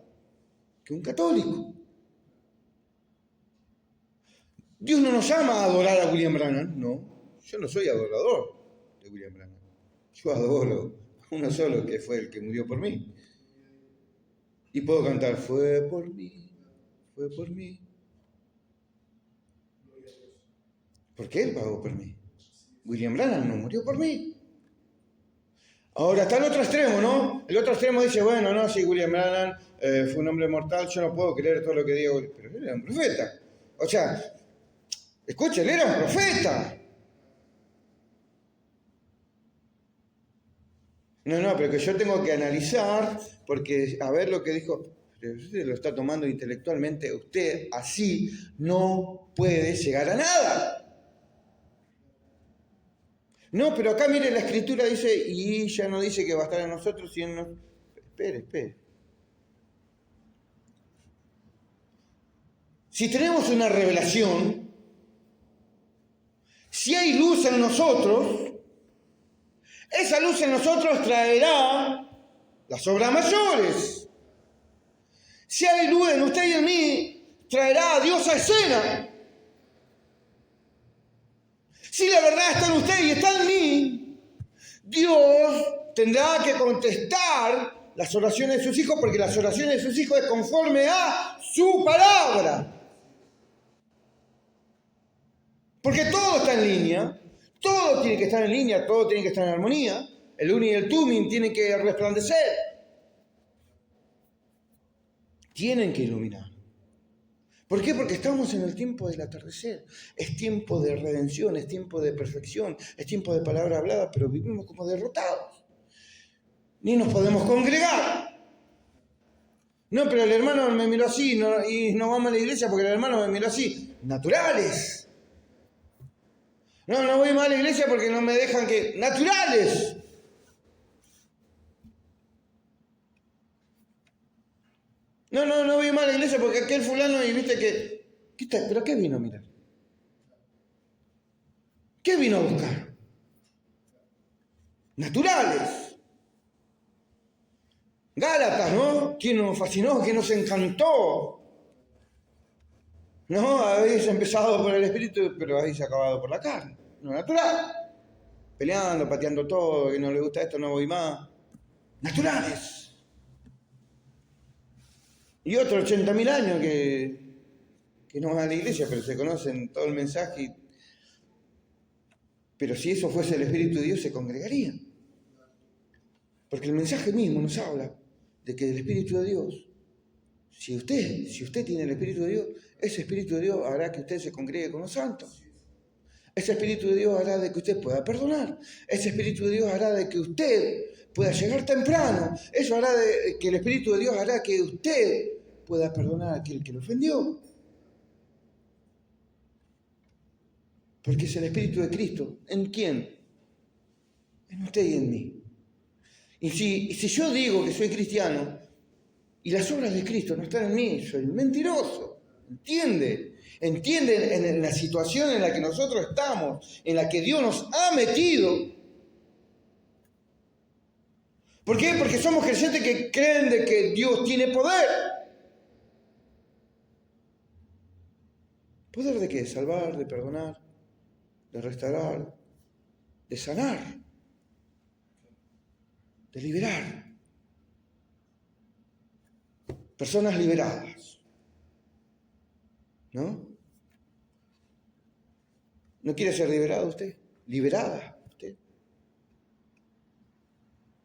que un católico. Dios no nos llama a adorar a William Branham, no. Yo no soy adorador de William Branham. Yo adoro a uno solo, que fue el que murió por mí. Y puedo cantar, fue por mí, fue por mí. Porque Él pagó por mí. William Branham no murió por mí. Ahora está el otro extremo, ¿no? El otro extremo dice, bueno, no, si William Branham fue un hombre mortal, yo no puedo creer todo lo que digo. Pero él era un profeta. O sea, escucha, él era un profeta. No, pero que yo tengo que analizar, porque a ver lo que dijo, pero usted lo está tomando intelectualmente, usted así no puede llegar a nada. No, pero acá mire, la Escritura dice, y ya no dice que va a estar en nosotros, sino... Espere. Si tenemos una revelación, si hay luz en nosotros, esa luz en nosotros traerá las obras mayores. Si hay luz en usted y en mí, traerá a Dios a escena. Si la verdad está en usted y está en mí, Dios tendrá que contestar las oraciones de sus hijos, porque las oraciones de sus hijos es conforme a su palabra. Porque todo está en línea, todo tiene que estar en línea, todo tiene que estar en armonía. El uni y el tumim tienen que resplandecer. Tienen que iluminar. ¿Por qué? Porque estamos en el tiempo del atardecer. Es tiempo de redención, es tiempo de perfección, es tiempo de palabra hablada, pero vivimos como derrotados. Ni nos podemos congregar. No, pero el hermano me miró así y no vamos a la iglesia porque el hermano me miró así. Naturales. No voy más a la iglesia porque no me dejan que... ¡Naturales! No voy más a la iglesia porque aquel fulano y viste que... ¿Pero qué vino a mirar? ¿Qué vino a buscar? Naturales. Gálatas, ¿no? ¿Quién nos fascinó? ¿Quién nos encantó? No, habéis empezado por el espíritu, pero habéis acabado por la carne. No natural. Peleando, pateando todo, que no le gusta esto, no voy más. Naturales. Y otros 80.000 años que no van a la iglesia, pero se conocen todo el mensaje. Pero si eso fuese el Espíritu de Dios, se congregarían. Porque el mensaje mismo nos habla de que el Espíritu de Dios, si usted tiene el Espíritu de Dios, ese Espíritu de Dios hará que usted se congregue con los santos. Ese Espíritu de Dios hará de que usted pueda perdonar. Ese Espíritu de Dios hará de que usted pueda llegar temprano. Eso hará de que el Espíritu de Dios hará que usted pueda perdonar a aquel que lo ofendió. Porque es el Espíritu de Cristo. ¿En quién? En usted y en mí. Y si yo digo que soy cristiano y las obras de Cristo no están en mí, soy mentiroso. ¿Entiende? ¿Entiende en la situación en la que nosotros estamos, en la que Dios nos ha metido? ¿Por qué? Porque somos creyentes que creen de que Dios tiene poder. ¿Poder de qué? De salvar, de perdonar, de restaurar, de sanar, de liberar. Personas liberadas. ¿No? ¿No quiere ser liberado usted? ¿Liberada usted?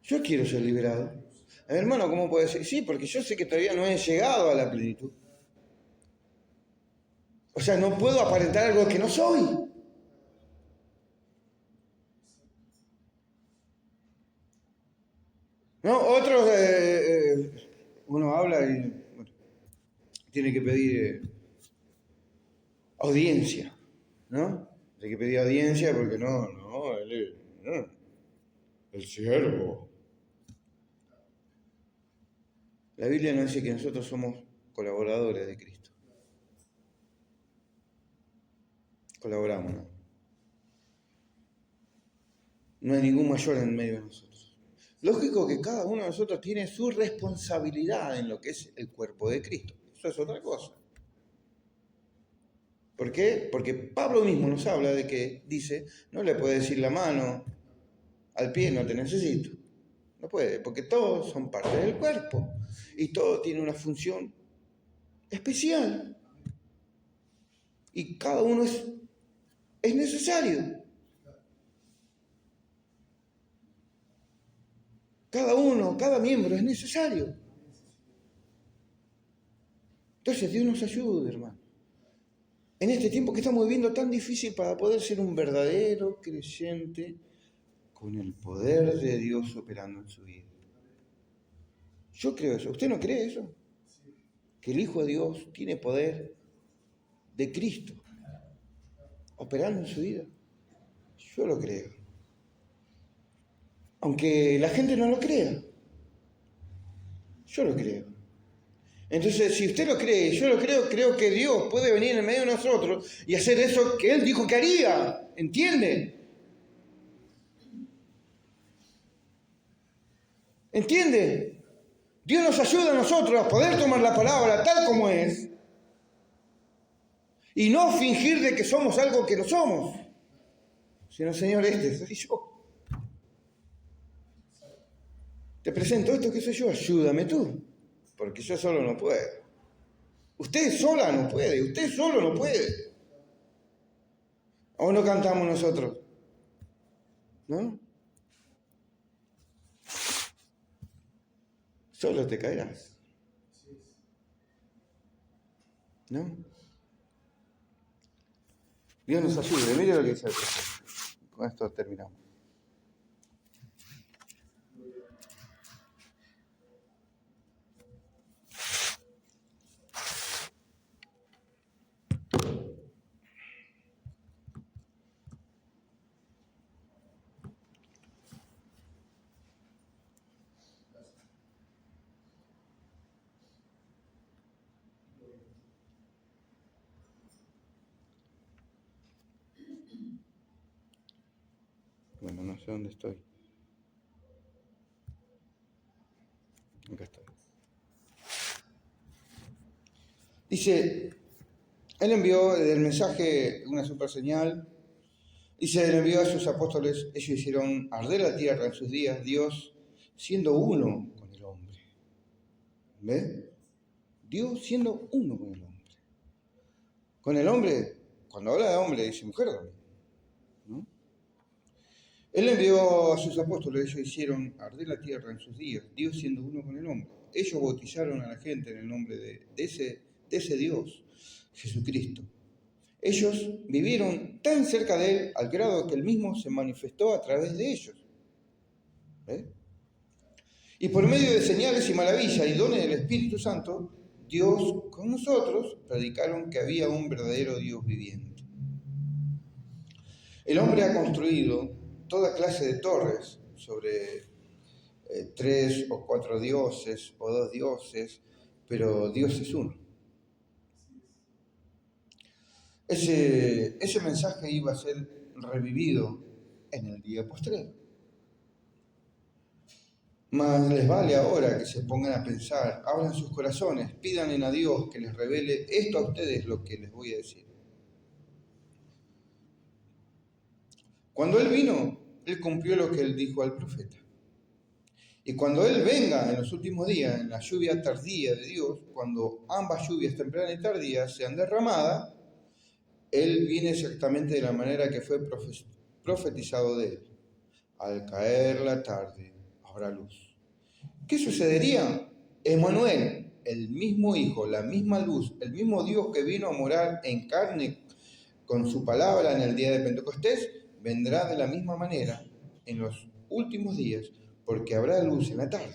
Yo quiero ser liberado. A mi hermano, ¿cómo puede ser? Sí, porque yo sé que todavía no he llegado a la plenitud. O sea, no puedo aparentar algo que no soy. ¿No? Otros, uno habla y bueno, tiene que pedir audiencia, ¿no? Tiene que pedir audiencia porque el siervo. La Biblia nos dice que nosotros somos colaboradores de Cristo. Colaboramos, ¿no? No hay ningún mayor en medio de nosotros. Lógico que cada uno de nosotros tiene su responsabilidad en lo que es el cuerpo de Cristo. Eso es otra cosa. ¿Por qué? Porque Pablo mismo nos habla de que dice, no le puede decir la mano al pie, no te necesito. No puede, porque todos son parte del cuerpo y todo tiene una función especial. Y cada uno es necesario. Cada uno, cada miembro es necesario. Entonces Dios nos ayude, hermano. En este tiempo que estamos viviendo tan difícil para poder ser un verdadero creyente con el poder de Dios operando en su vida. Yo creo eso. ¿Usted no cree eso? Que el Hijo de Dios tiene poder de Cristo operando en su vida. Yo lo creo. Aunque la gente no lo crea. Yo lo creo. Entonces, si usted lo cree, yo lo creo, creo que Dios puede venir en medio de nosotros y hacer eso que Él dijo que haría. ¿Entiende? ¿Entiende? Dios nos ayuda a nosotros a poder tomar la palabra tal como es y no fingir de que somos algo que no somos. Sino, Señor, este soy yo. Te presento esto que soy yo, ayúdame tú, porque yo solo no puedo. Usted sola no puede, usted solo no puede. ¿O no cantamos nosotros? ¿No? Solo te caerás. ¿No? Dios nos ayude. Mire lo que dice el texto. Con esto terminamos. Bueno, no sé dónde estoy. Acá está. Dice, él envió el mensaje, una super señal, y se le envió a sus apóstoles. Ellos hicieron arder la tierra en sus días, Dios siendo uno con el hombre. ¿Ves? Dios siendo uno con el hombre. Con el hombre, cuando habla de hombre, dice mujer también, ¿no? Él envió a sus apóstoles, ellos hicieron arder la tierra en sus días, Dios siendo uno con el hombre. Ellos bautizaron a la gente en el nombre de ese Dios, Jesucristo. Ellos vivieron tan cerca de Él al grado que Él mismo se manifestó a través de ellos. ¿Ves? Y por medio de señales y maravillas y dones del Espíritu Santo, Dios con nosotros predicaron que había un verdadero Dios viviente. El hombre ha construido toda clase de torres sobre 3 o 4 dioses o 2 dioses, pero Dios es uno. Ese mensaje iba a ser revivido en el día postrero. Mas les vale ahora que se pongan a pensar, abran sus corazones, pídanle a Dios que les revele esto a ustedes, lo que les voy a decir. Cuando Él vino, Él cumplió lo que Él dijo al profeta. Y cuando Él venga en los últimos días, en la lluvia tardía de Dios, cuando ambas lluvias tempranas y tardías sean derramadas, Él viene exactamente de la manera que fue profetizado de Él. Al caer la tarde habrá luz. ¿Qué sucedería? Emmanuel, el mismo Hijo, la misma luz, el mismo Dios que vino a morar en carne con su palabra en el día de Pentecostés, vendrá de la misma manera en los últimos días, porque habrá luz en la tarde.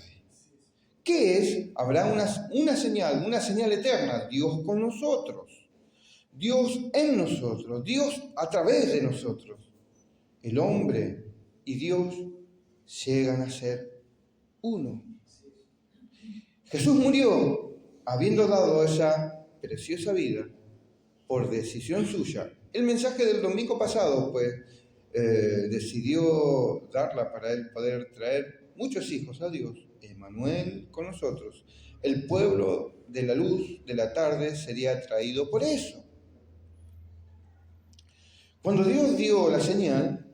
¿Qué es? Habrá una señal eterna, Dios con nosotros, Dios en nosotros, Dios a través de nosotros. El hombre y Dios llegan a ser uno. Jesús murió habiendo dado esa preciosa vida por decisión suya. El mensaje del domingo pasado, pues, decidió darla para él poder traer muchos hijos a Dios. Emmanuel con nosotros. El pueblo de la luz de la tarde sería atraído por eso. Cuando Dios dio la señal,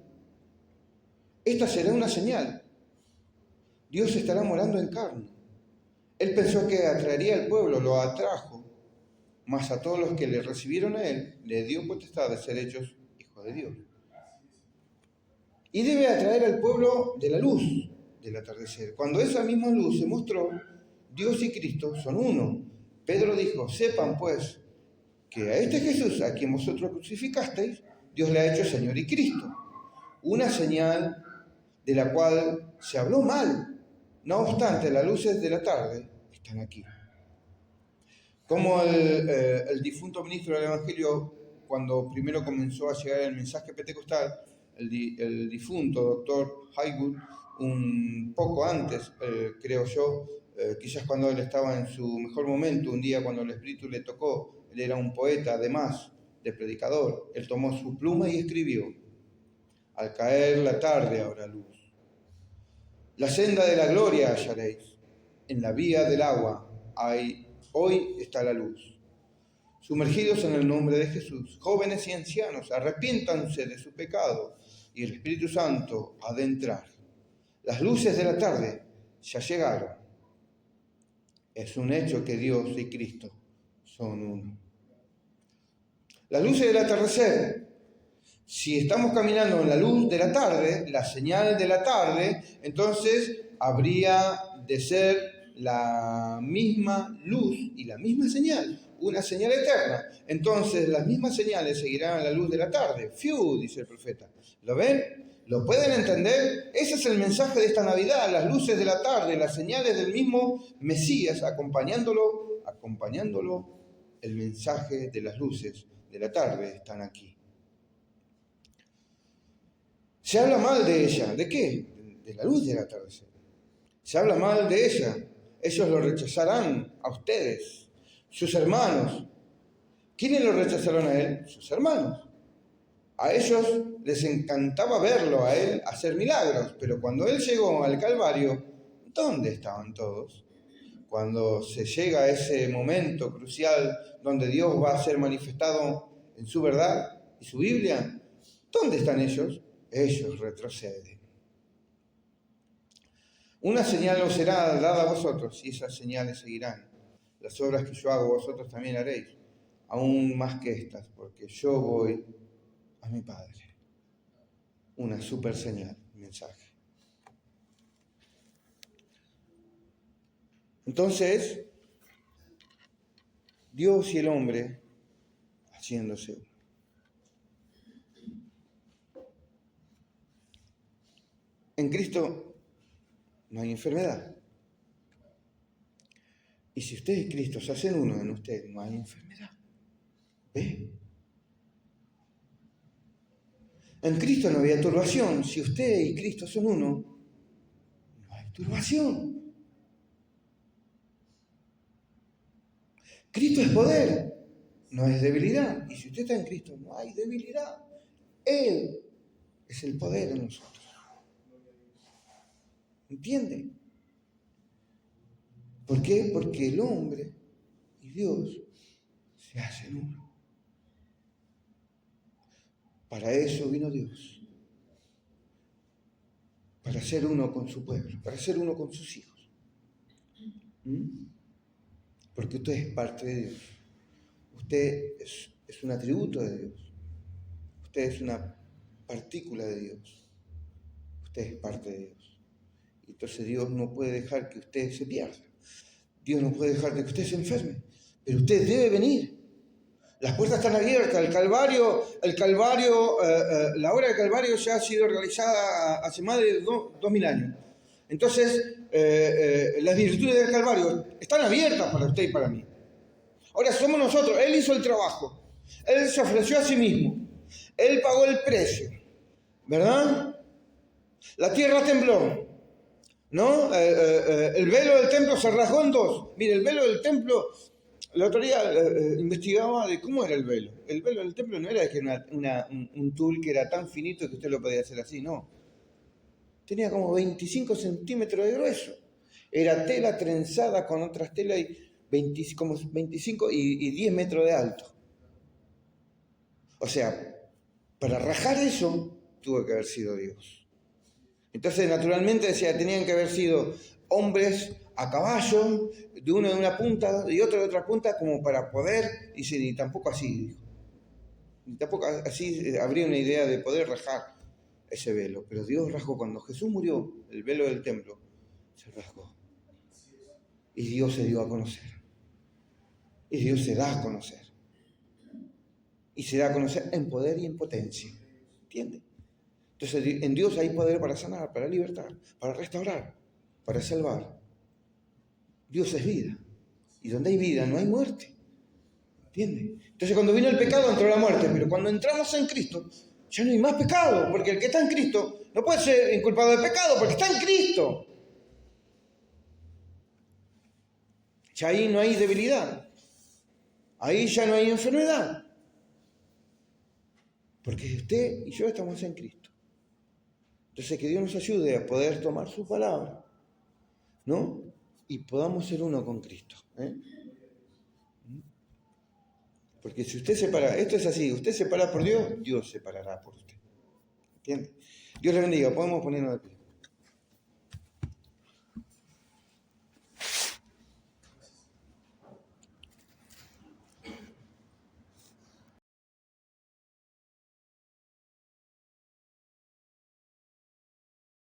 esta será una señal. Dios estará morando en carne. Él pensó que atraería al pueblo, lo atrajo, mas a todos los que le recibieron a Él, le dio potestad de ser hechos hijos de Dios. Y debe atraer al pueblo de la luz del atardecer. Cuando esa misma luz se mostró, Dios y Cristo son uno. Pedro dijo, sepan pues que a este Jesús a quien vosotros crucificasteis, Dios le ha hecho Señor y Cristo. Una señal de la cual se habló mal. No obstante, las luces de la tarde están aquí. Como el difunto ministro del Evangelio, cuando primero comenzó a llegar el mensaje pentecostal, el difunto doctor Haywood, un poco antes, creo yo, quizás cuando él estaba en su mejor momento, un día cuando el Espíritu le tocó, él era un poeta, además de predicador, él tomó su pluma y escribió, al caer la tarde habrá luz. La senda de la gloria hallaréis, en la vía del agua hoy está la luz. Sumergidos en el nombre de Jesús, jóvenes y ancianos, arrepiéntanse de su pecado y el Espíritu Santo ha de entrar. Las luces de la tarde ya llegaron. Es un hecho que Dios y Cristo son uno. Las luces del atardecer. Si estamos caminando en la luz de la tarde, la señal de la tarde, entonces habría de ser la misma luz y la misma señal, una señal eterna. Entonces las mismas señales seguirán a la luz de la tarde. ¡Fiu!, dice el profeta. ¿Lo ven? ¿Lo pueden entender? Ese es el mensaje de esta Navidad, las luces de la tarde, las señales del mismo Mesías, acompañándolo, el mensaje de las luces de la tarde están aquí. Se habla mal de ella. ¿De qué? De la luz del atardecer. Se habla mal de ella. Ellos lo rechazarán a ustedes, sus hermanos. ¿Quiénes lo rechazaron a él? Sus hermanos. A ellos les encantaba verlo a él hacer milagros, pero cuando él llegó al Calvario, ¿dónde estaban todos? cuando se llega a ese momento crucial donde Dios va a ser manifestado en su verdad y su Biblia, ¿dónde están ellos? Ellos retroceden. Una señal os será dada a vosotros, y esas señales seguirán. Las obras que yo hago, vosotros también haréis, aún más que estas, porque yo voy a mi Padre. Una super señal, mensaje. Entonces, Dios y el hombre haciéndose uno. En Cristo no hay enfermedad. Y si usted y Cristo se hacen uno en usted, no hay enfermedad. ¿Ve? En Cristo no había turbación. Si usted y Cristo son uno, no hay turbación. Cristo es poder, no es debilidad. Y si usted está en Cristo, no hay debilidad. Él es el poder en nosotros. ¿Entiende? ¿Por qué? Porque el hombre y Dios se hacen uno. Para eso vino Dios. Para ser uno con su pueblo, para ser uno con sus hijos. Porque usted es parte de Dios. Usted es un atributo de Dios. Usted es una partícula de Dios. Usted es parte de Dios. Y entonces Dios no puede dejar que usted se pierda. Dios no puede dejar de que usted se enferme. Pero usted debe venir. Las puertas están abiertas. El Calvario, la obra del Calvario ya ha sido realizada hace más de 2000 años. Entonces, las virtudes del Calvario están abiertas para usted y para mí. Ahora somos nosotros. Él hizo el trabajo. Él se ofreció a sí mismo. Él pagó el precio. ¿Verdad? La tierra tembló. ¿No? El velo del templo se rasgó en dos. Mire, el velo del templo, la otro día investigaba de cómo era el velo. El velo del templo no era que un tul que era tan finito que usted lo podía hacer así, no. Tenía como 25 centímetros de grueso. Era tela trenzada con otras telas y como 25 y 10 metros de alto. O sea, para rajar eso tuvo que haber sido Dios. Entonces, naturalmente, decía, tenían que haber sido hombres a caballo, de uno de una punta y otro de otra punta, como para poder, dice, ni tampoco así, dijo. Ni tampoco así habría una idea de poder rajar ese velo. Pero Dios rasgó, cuando Jesús murió, el velo del templo se rasgó. Y Dios se dio a conocer. Y Dios se da a conocer. Y se da a conocer en poder y en potencia. ¿Entiendes? Entonces, en Dios hay poder para sanar, para libertar, para restaurar, para salvar. Dios es vida. Y donde hay vida no hay muerte. ¿Entiendes? Entonces, cuando vino el pecado entró la muerte. Pero cuando entramos en Cristo, ya no hay más pecado. Porque el que está en Cristo no puede ser inculpado de pecado porque está en Cristo. Ya ahí no hay debilidad. Ahí ya no hay enfermedad. Porque usted y yo estamos en Cristo. Entonces, que Dios nos ayude a poder tomar su palabra, ¿no? Y podamos ser uno con Cristo. Porque si usted se para, esto es así, usted se para por Dios, Dios se parará por usted. ¿Entiende? Dios le bendiga, podemos ponernos de pie.